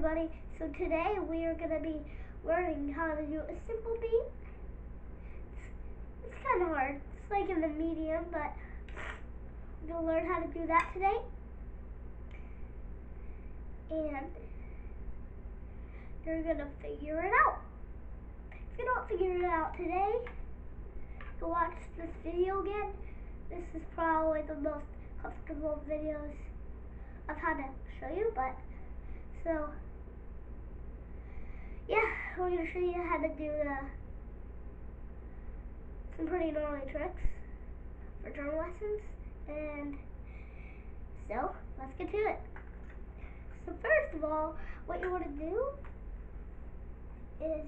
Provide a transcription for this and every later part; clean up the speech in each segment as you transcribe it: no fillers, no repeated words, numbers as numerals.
everybody. So today we are going to be learning how to do a simple beat. It's kind of hard. It's like in the medium, but we're going to learn how to do that today. And you're going to figure it out. If you don't figure it out today, go watch this video again. This is probably the most comfortable videos I've had to show you, but so yeah, we're going to show you how to do some pretty gnarly tricks for drum lessons, and so let's get to it. So first of all, what you want to do is,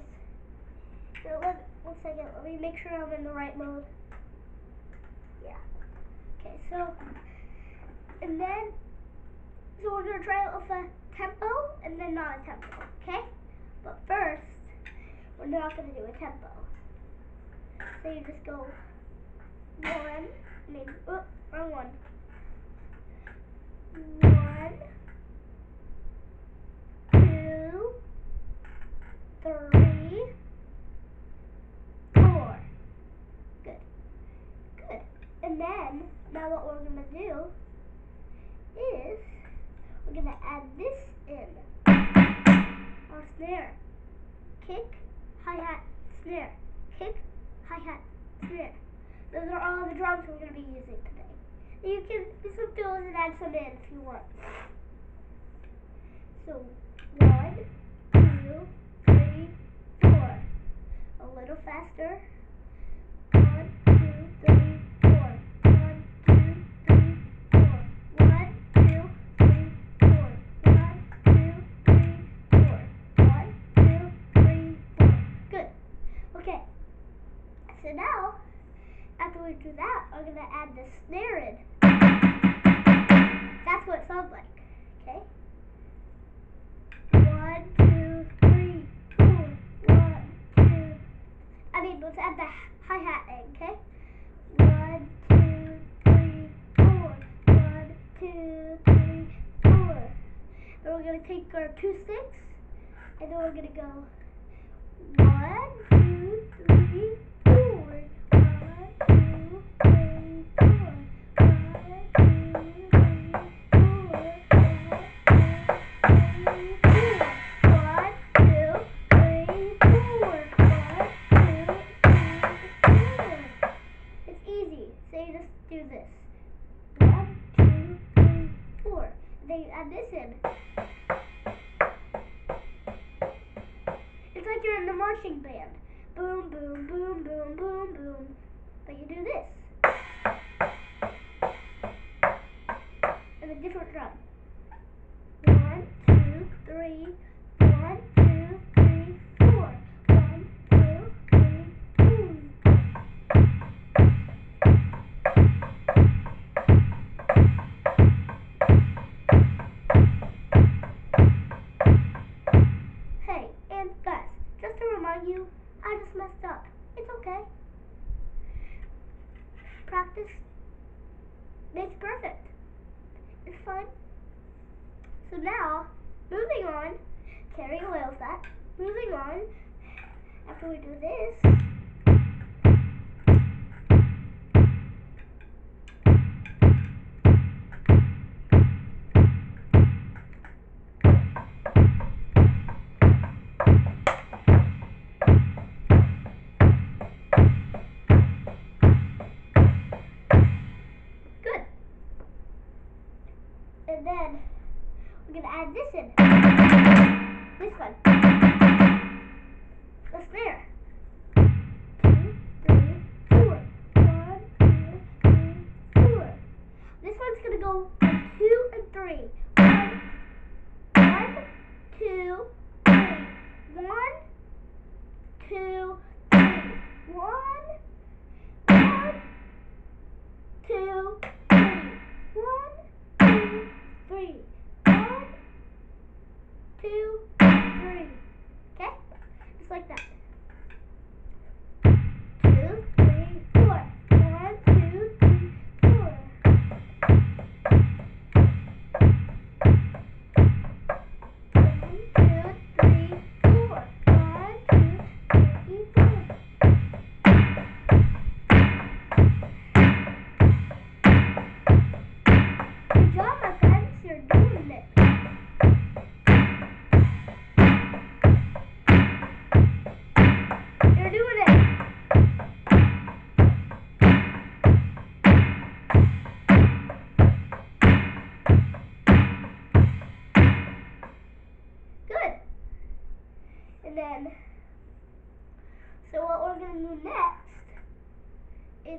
one second, let me make sure I'm in the right mode. Yeah. Okay, so, and then, so we're going to try it with a tempo and then not a tempo, okay? But first, we're not going to do a tempo. So you just go wrong one. 1, 2, 3, 4. Good. Good. And then, now what we're going to do is, we're going to add this in. Our snare. Kick, hi-hat, snare. Kick, hi-hat, snare. Those are all the drums we're going to be using today. And you can do some fills and add some in if you want. So, 1, 2, 3, 4. A little faster. 1, 2, 3, 4. 1, 2, 3, 4. 1, 2, 3, 4. 1, 2, 3, 4. 1, 2, 3, 4. Good. Okay. So now, after we do that, I'm going to add the snare in. That's what it sounds like. Okay? 1, 2, 3, 4. 1, 2. Let's add the hi-hat in, okay? 1, 2, 3, 4. 1, 2, 3, 4. Then we're going to take our 2 sticks, and then we're going to go 1, 2, 3, 4. 1, 2, 3, 4. 1, 2, 3, 4. It's easy. So you just do this. 1, 2, 3, 4. And then you add this in. It's like you're in the marching band. Boom, boom, boom, boom, boom, boom. But you do this. And a different drum. 1, 2, 3, 1, 2, 3, 4. 1, 2, 3, 4. Hey, and guys, just to remind you, I just messed up. It's okay. Practice makes perfect. It's fine. So now, moving on, carrying away with that, moving on, after we do this, good. And then, we're going to add this in. This one. The snare. 2, 3, 4. 1, 2, 3, 4. This one's going to go 2 and 3. 1, 2, 3. 1, 2, 3. 1, 2, 3. 1, 2, 3. 1, 2, 3.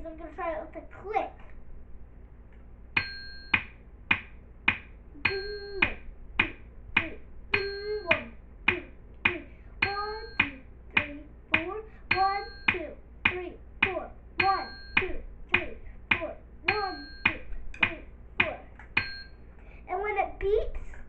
I'm going to try it with a click.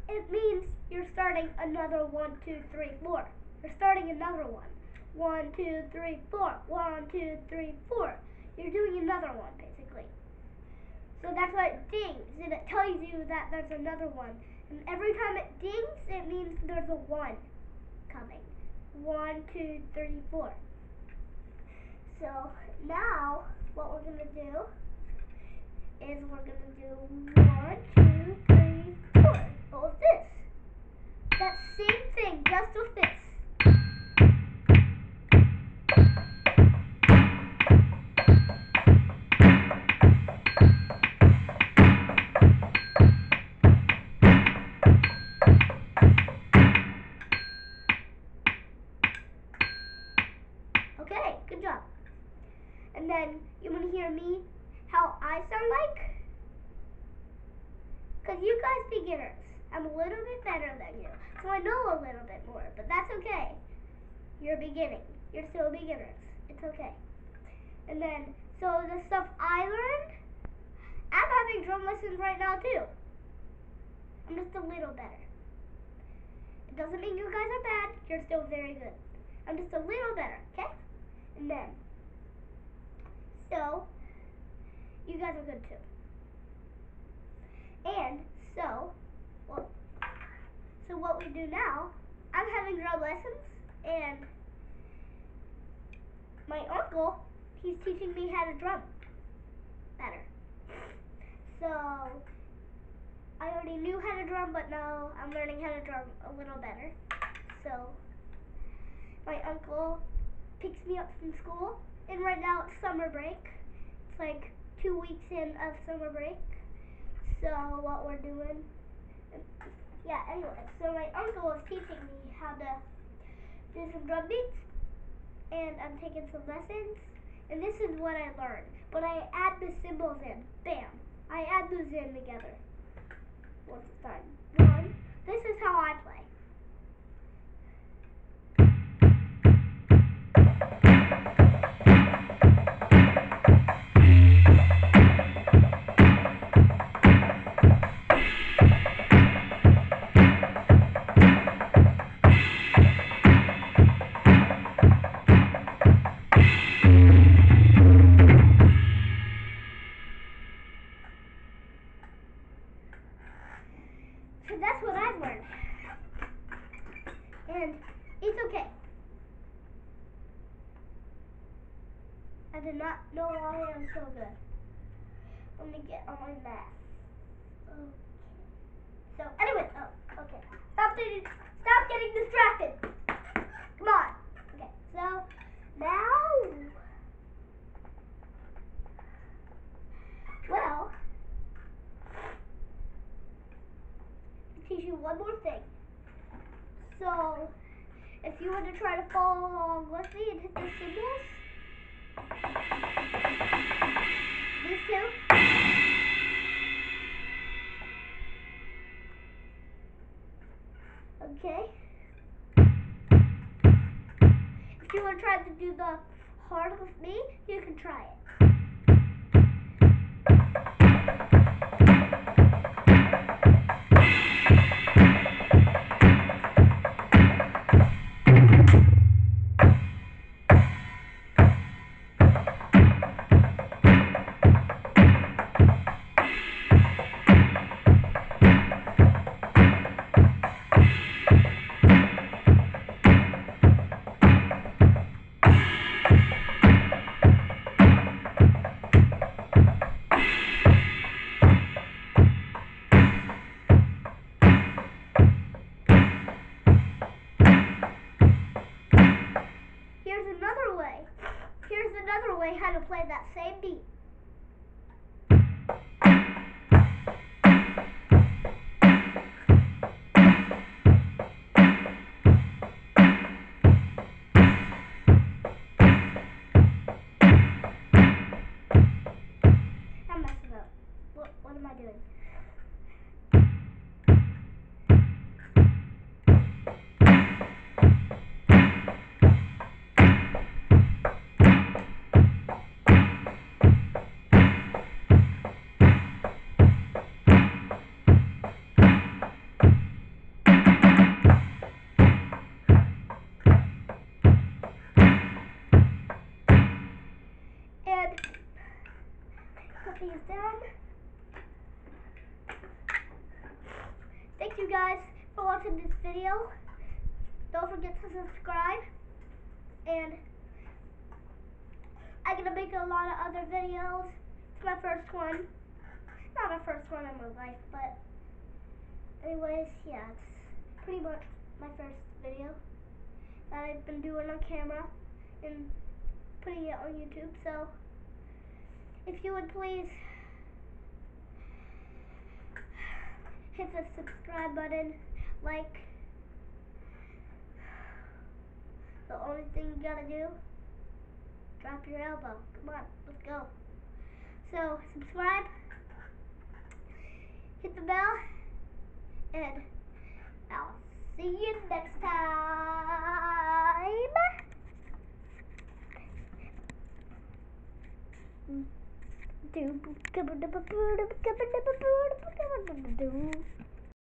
It means you're starting another 1, 2, 3, 4. You're starting another one. 1, 2, 3, 4. 1, 2, 3, 4. You're doing another one, basically. So that's why it dings, and it tells you that there's another one. And every time it dings, it means there's a 1 coming. 1, 2, 3, 4. So now, what we're going to do is we're going to do 1, 2, 3, 4. But with this. That same thing, just with this. Okay, good job. And then you want to hear me, how I sound like? Because you guys beginners, I'm a little bit better than you, so I know a little bit more, but that's okay. You're beginning. You're still beginners. It's okay. And then, so the stuff I learned, I'm having drum lessons right now too. I'm just a little better. It doesn't mean you guys are bad. You're still very good. I'm just a little better, okay? And then, so, you guys are good too. And so what we do now, I'm having drum lessons, and my uncle, he's teaching me how to drum better. So I already knew how to drum, but now I'm learning how to drum a little better. So my uncle picks me up from school, and right now it's summer break. It's like 2 weeks in of summer break. So what we're doing, yeah, anyway, so my uncle is teaching me how to do some drum beats, and I'm taking some lessons, and this is what I learned. But I add the cymbals in, bam, I add those in together. Once it's done. 1, this is how I play. So that's what I've learned. And it's okay. I did not know I am so good. Let me get on my math. Okay. So anyway, okay. Stop getting distracted. Come on. Okay, so now, well, I'll teach you one more thing. So if you want to try to follow along with me and hit the cymbals, these two. Okay. If you want to try to do the hard with me, you can try it. Here's another way how to play that same beat. put these down. Thank you guys for watching this video. Don't forget to subscribe. And I'm gonna make a lot of other videos. It's my first one. Not my first one in my life, but anyways, yeah, it's pretty much my first video that I've been doing on camera and putting it on YouTube. So if you would please hit the subscribe button, like. The only thing you gotta do, drop your elbow. Come on, let's go. So subscribe, hit the bell, and I'll see you next time.